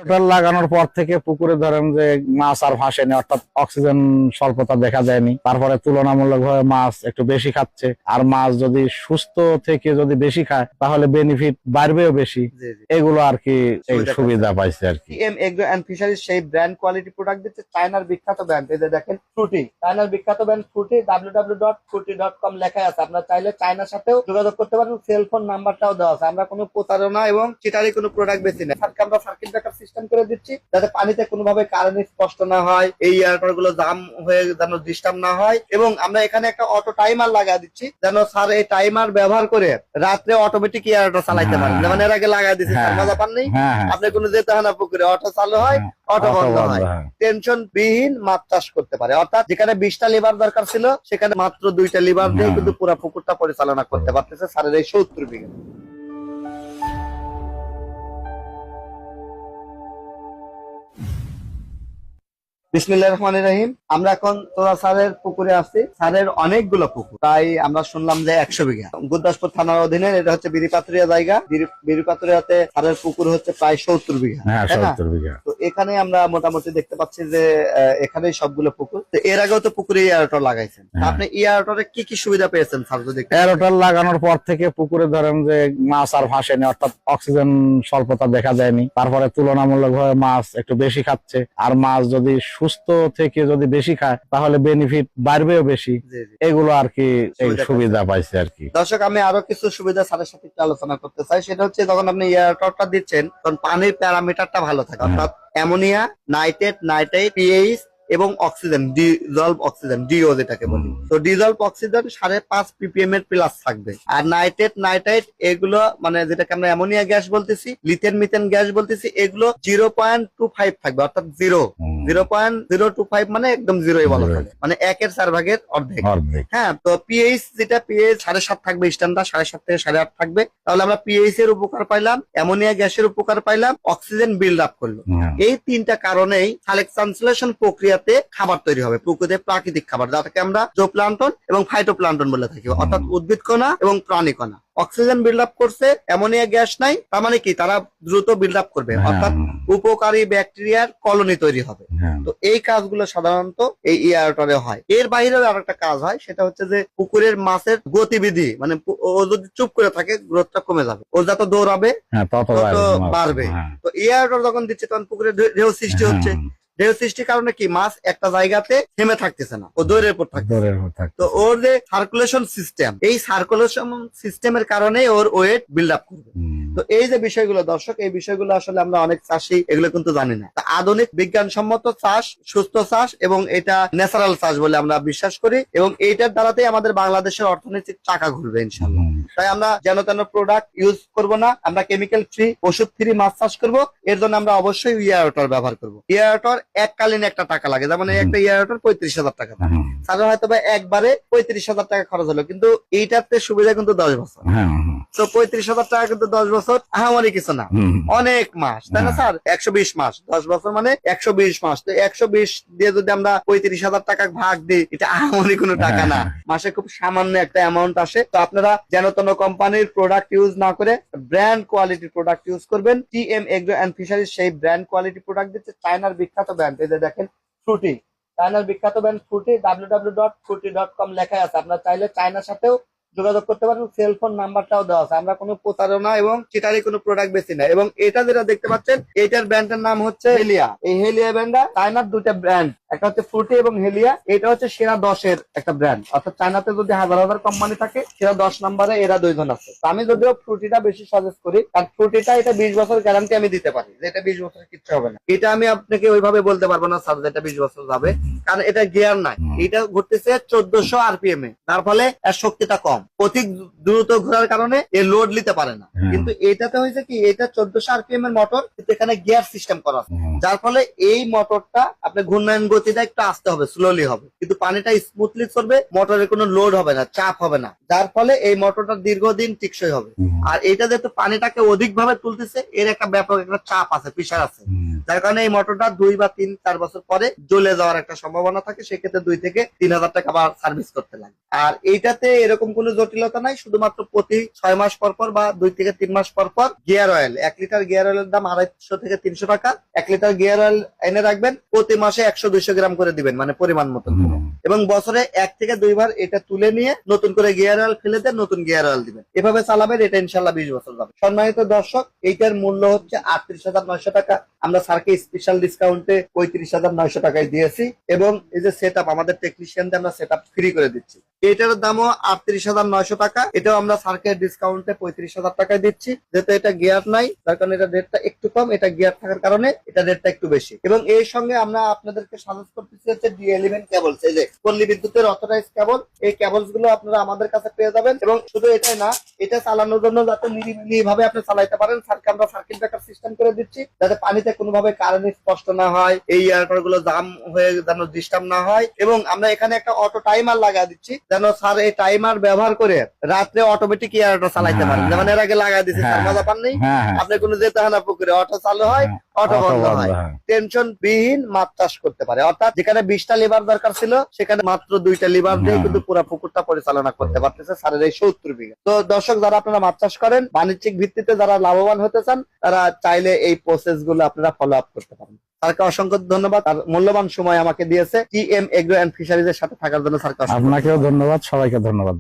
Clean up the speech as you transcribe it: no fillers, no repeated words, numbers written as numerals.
Airtel লাগানোর পর থেকে পুকুরে ধরেন যে মাছ আর ভাসেনি, অর্থাৎ অক্সিজেন স্বল্পতা দেখা যায়নি। তারপরে তুলনামূলকভাবে মাছ একটু বেশি খাচ্ছে, আর মাছ যদি সুস্থ থেকে যদি বেশি খায় তাহলে বেনিফিট বাড়বেও বেশি। এগুলো আর কি এই সুবিধা পাইছে আর কি। টিএম এগ্রো এন্ড ফিশারিজ সেই ব্র্যান্ড কোয়ালিটি প্রোডাক্ট দিচ্ছে, চায়নার বিখ্যাত ব্র্যান্ড। এই যে দেখেন ফ্রুটি, চায়নার বিখ্যাত ব্র্যান্ড ফ্রুটি, www.fruity.com লেখা আছে। আপনারা চাইলে চায়নার সাথেও যোগাযোগ করতে পারেন, সেল ফোন নাম্বারটাও দেওয়া আছে। আমরা কোনো প্রতারণা এবং চিটারি কোনো প্রোডাক্ট বেশি না। আমরা সার্কিট ব্রেকার সিস্টেম করে দিচ্ছি যাতে পানিতে কোনোভাবে কারেন্ট স্পষ্ট না হয়, এই এয়ারটার গুলো জাম হয়ে যেন ডিস্টার্ব না হয়। এবং আমরা এখানে একটা অটো টাইমার লাগা দিচ্ছি যেন স্যার এই টাইমার ব্যবহার করে রাত্রে অটোমেটিক এয়ারটা চালাইতে পারেন। যেমন এর আগে লাগা দিচ্ছি, মজা পান নেই, আপনি কোনো যেতে হয় না পুকুরে, অটো চালু হয় অটো বন্ধ হয়, টেনশন বিহীন মাছ চাষ করতে পারে। অর্থাৎ যেখানে 20টা লিভার দরকার ছিল সেখানে মাত্র 2টা লিভার দিয়ে কিন্তু পুরো পুকুরটা পরিচালনা করতে পারতেছে স্যারের এই 70 বিঘা। বিসমিল্লাহির রহমানির রহিম। আমরা এখন তোরা স্যারের পুকুরে আসছি। স্যারের অনেকগুলো পুকুর, তাই আমরা শুনলাম যে 100 বিঘা। গুরদাসপুর থানার অধীনে এটা হচ্ছে বিরিপাতুরিয়া জায়গা। বিরিপাতুরিয়াতে স্যারের পুকুর হচ্ছে প্রায় 70 বিঘা। তো এখানে আমরা মোটামুটি দেখতে পাচ্ছি যে এখানেই সবগুলো পুকুর। তো এর আগেও তো পুকুরে এয়ারটর লাগাইছেন, আপনি এয়ারটরে কি কি সুবিধা পেয়েছেন স্যার? যদি এয়ারটেল লাগানোর পর থেকে পুকুরে ধরেন যে মাছ আর ভাসেনি, অর্থাৎ অক্সিজেন স্বল্পতা দেখা যায়নি। তারপরে তুলনামূলকভাবে মাছ একটু বেশি খাচ্ছে, আর মাছ যদি সুস্থ থেকে যদি বেশি খায় তাহলে বেনিফিট বাড়বেও বেশি। এগুলো আর কি এই সুবিধা পাইছে আর কি। দর্শক, আমি আরো কিছু সুবিধা স্যারের সাথে একটু আলোচনা করতে চাই। সেটা হচ্ছে যখন আপনি এয়ারটরটা দিচ্ছেন তখন পানির প্যারামিটারটা ভালো থাকে, অর্থাৎ অ্যামোনিয়া, নাইট্রেট, নাইট্রাইট, পিএইচ এবং অক্সিজেন, ডিজলভ অক্সিজেন, ডিও যেটাকে বলি। তো ডিজলভ অক্সিজেন 5.5 ppm এর প্লাস থাকবে। আর নাইট্রেট, নাইট্রাইট এগুলো মানে যেটাকে আমরা অ্যামোনিয়া গ্যাস বলতেছি, লিথেন মিথেন গ্যাস বলতেছি, এগুলো 0.25 থাকবে, অর্থাৎ 0.025 মানে একদম জিরোই বলা থাকে, মানে 1/4 অর্ধেক। হ্যাঁ, তো পিএইচ যেটা পিএইচ 7.5 থাকবে, স্ট্যান্ডার্ড 7.5 থেকে 8.5 থাকবে। তাহলে আমরা পিএইচ এর উপকার পাইলাম, অ্যামোনিয়া গ্যাসের উপকার পাইলাম, অক্সিজেন বিল্ড আপ করলো। এই 3টা কারণেই সালেকশন প্রক্রিয়া খাবার তৈরি হবে পুকুরে, প্রাকৃতিক খাবার, যাকে আমরা জোপ্লান্টন এবং ফাইটোপ্লান্টন বলে থাকি, অর্থাৎ উদ্ভিদ কণা এবং প্রাণী কণা। অক্সিজেন বিল্ড আপ করছে, অ্যামোনিয়া গ্যাস নাই, তার মানে কি তারা দ্রুত বিল্ড আপ করবে, অর্থাৎ উপকারী ব্যাকটেরিয়ার কলোনি তৈরি হবে। তো এই কাজগুলো সাধারণত এই এয়ারটরে হয়। এর বাইরেও আরেকটা কাজ হয়, সেটা হচ্ছে যে পুকুরের মাছের গতিবিধি, মানে ও যদি চুপ করে থাকে গ্রোথটা কমে যাবে, ও যত দৌড়াবে তত বাড়বে। তো এয়ারটর যখন দিচ্ছে তখন পুকুরে ঢেউ সৃষ্টি হচ্ছে। ঢেউ সৃষ্টির কারণে কি মাছ একটা জায়গাতে থেমে থাকতেছে না, ও দৌড়ের উপর থাকছে। তো ওর যে সার্কুলেশন সিস্টেম, এই সার্কুলেশন সিস্টেমের কারণে ওর ওয়েট বিল্ড আপ করবে। তো এই যে বিষয়গুলো দর্শক, এই বিষয়গুলো আসলে আমরা অনেক চাষি এগুলো কিন্তু জানি না। আধুনিক বিজ্ঞানসম্মত চাষ, সুস্থ চাষ এবং এটা ন্যাচারাল চাষ বলে আমরা বিশ্বাস করি, এবং এইটার দ্বারাতেই আমাদের বাংলাদেশের অর্থনৈতিক চাকা ঘুরবে ইনশাআল্লাহ। তাই আমরা যেন তেন প্রোডাক্ট ইউজ করব না, আমরা কেমিক্যাল ফ্রি, ওষুধ ফ্রি মাছ চাষ করবো। এর জন্য আমরা অবশ্যই এয়ারটর ব্যবহার করবো। এয়ারটর এককালীন একটা টাকা লাগে, যেমন একটা এয়ারটর 35,000 টাকা, তাহলে হয়তো বা একবারে 35,000 টাকা খরচ হলো, কিন্তু এইটাতে সুবিধা কিন্তু 10 বছর। তো 35,000 টাকা কিন্তু 10 বছর আহামরি কিছু না, অনেক মাস, তাই না স্যার? 120 মাস, 10 বছর মানে 120 মাস। তো 120 দিয়ে যদি আমরা 35,000 টাকা ভাগ দিই, এটা আহামরি কোনো টাকা না, মাসে খুব সামান্য একটা অ্যামাউন্ট আসে। তো আপনারা যেন তেন কোম্পানির প্রোডাক্ট ইউজ না করে ব্র্যান্ড কোয়ালিটির প্রোডাক্ট ইউজ করবেন। টিএম এগ্রো এন্ড ফিশারিজ সেই ব্র্যান্ড কোয়ালিটি প্রোডাক্ট দিচ্ছে, চায়নার বিখ্যাত ব্র্যান্ড। এই যে দেখেন ফ্রুটি, চায়নার বিখ্যাত ব্র্যান্ড ফ্রুটি, www.fruity.com লেখা আছে। আপনারা চাইলে চায়নার সাথেও যোগাযোগ করতে পারেন, সেল ফোন নাম্বারটাও দেওয়া আছে। আমরা কোনো প্রতারণা এবং চিটারি কোনো প্রোডাক্ট বেশি না। এবং এটা যেটা দেখতে পাচ্ছেন, এটার ব্র্যান্ডের নাম হচ্ছে হেলিয়া। এই হেলিয়া ব্র্যান্ডটা চায়নার 2টা ব্র্যান্ড, একটা হচ্ছে ফ্রুটি এবং হেলিয়া। এটা হচ্ছে সেরা 10-এর একটা ব্র্যান্ড, অর্থাৎ চায়নাতে যদি হাজার হাজার কোম্পানি থাকে, সেরা 10 নম্বরে এরা 2 জন আছে। আমি যদিও ফ্রুটিটা বেশি সাজেস্ট করি, কারণ ফ্রুটিটা এটা 20 বছর গ্যারান্টি আমি দিতে পারি যে এটা 20 বছর কিচ্ছু হবে না। এটা আমি আপনাকে ওইভাবে বলতে পারবো না স্যার যেটা 20 বছর যাবে, কারণ এটা গিয়ার নাই, এটা ঘুরতেছে 1400 RPM এ, তার ফলে এর শক্তিটা কম, অধিক দ্রুত ঘোরার কারণে এ লোড নিতে পারে না। কিন্তু এটাতে হয়েছে কি, এটা 1400 RPM এর মোটর, কিন্তু এখানে গিয়ার সিস্টেম করা আছে, যার ফলে এই মোটরটা আপনি ঘূর্ণায়ন গতিটা একটু আসতে হবে, স্লোলি হবে, কিন্তু পানিটা স্মুথলি চলবে, মোটরের কোনো লোড হবে না, চাপ হবে না, যার ফলে এই মোটরটা দীর্ঘদিন টিকসই হবে। আর এটা যেহেতু পানিটাকে অধিক ভাবে তুলতেছে, এর একটা ব্যাপক একটা চাপ আছে, প্রেসার আছে, যার কারণে এই মোটরটা 2 বা 3-4 বছর পরে জ্বলে যাওয়ার একটা সম্ভাবনা থাকে, সেক্ষেত্রে 2 থেকে 3,000 টাকা আবার সার্ভিস করতে লাগে। আর এইটাতে এরকম কোনো জটিলতা নাই, শুধুমাত্র প্রতি 6 মাস পর পর বা 2 থেকে 3 মাস পর পর গিয়ার অয়েল, 1 লিটার গিয়ার অয়েলের দাম 250 থেকে 300 টাকা। 1 লিটার গিয়ার অয়েল এনে রাখবেন, প্রতি মাসে 100-200 গ্রাম করে দিবেন, মানে পরিমাণ মতন। এবং বছরে 1 থেকে 2 বার এটা তুলে নিয়ে নতুন করে গিয়ার অয়েল ফেলে দেন, নতুন গিয়ার অয়েল দিবেন, এভাবে চালাবেন, এটা ইনশাল্লাহ 20 বছর যাবে। সম্মানিত দর্শক, এইটার মূল্য হচ্ছে 38,900 টাকা। আমরা স্যারকে স্পেশাল ডিসকাউন্টে 35,900 টাকায় দিয়েছি, এবং এই যে সেট আমাদের টেকনিশিয়ানদের আমরা সেট ফ্রি করে দিচ্ছি। এটার দামও 38,900 টাকা, এটাও আমরা স্যারকে ডিসকাউন্টে 35,000 টাকায় দিচ্ছি। যেহেতু এটা গিয়ার নাই, তার কারণে এটা রেটটা একটু কম, এটা গিয়ার থাকার কারণে এটা রেটটা একটু বেশি। এবং এর সঙ্গে আমরা আপনাদেরকে সাজেস্ট করতেছি হচ্ছে D11 কেবলস, এই যে পল্লী বিদ্যুতের অথরাইজ কেবল, এই কেবলস গুলো আপনারা আমাদের কাছে পেয়ে যাবেন। এবং শুধু এটাই না, এটা চালানোর জন্য যাতে নিরিবিলি ভাবে আপনি চালাইতে পারেন, স্যারকে আমরা সার্কিট ব্রেকার সিস্টেম করে দিচ্ছি, যাতে পানিতে কোনোভাবে কারেন্ট স্পষ্ট না হয়, এই এয়ারটার গুলো জাম হয়ে যেন ডিস্টার্ব না হয়। এবং আমরা এখানে একটা অটো টাইমার লাগা দিচ্ছি, যেন স্যার এই টাইমার ব্যবহার করে রাত্রে অটোমেটিক এয়ারটা চালাইতে পারেন। যেমন এর আগে লাগা দিচ্ছি, স্যার মজা পান নেই, আপনি কোনো যেতে হয় না পুকুরে, অটো চালু হয়, অটো বন্ধ হয়, টেনশন বিহীন মাছ চাষ করতে পারে। অর্থাৎ যেখানে 20টা লিভার দরকার ছিল, সেখানে মাত্র 2টা লিভার দিয়ে কিন্তু পুরো পুকুরটা পরিচালনা করতে পারতেছে স্যারের এই 70 বিঘা। তো দর্শক, যারা আপনারা মাছ চাষ করেন, বাণিজ্যিক ভিত্তিতে যারা লাভবান হতে চান, তারা চাইলে এই প্রসেস গুলো আপনারা ফলো আপ করতে পারেন। স্যারকে অসংখ্য ধন্যবাদ, আর মূল্যবান সময় আমাকে দিয়েছে TM এগ্রো এন্ড ফিশারিজের সাথে থাকার জন্য স্যারকে আপনাকেও ধন্যবাদ, সবাইকে ধন্যবাদ।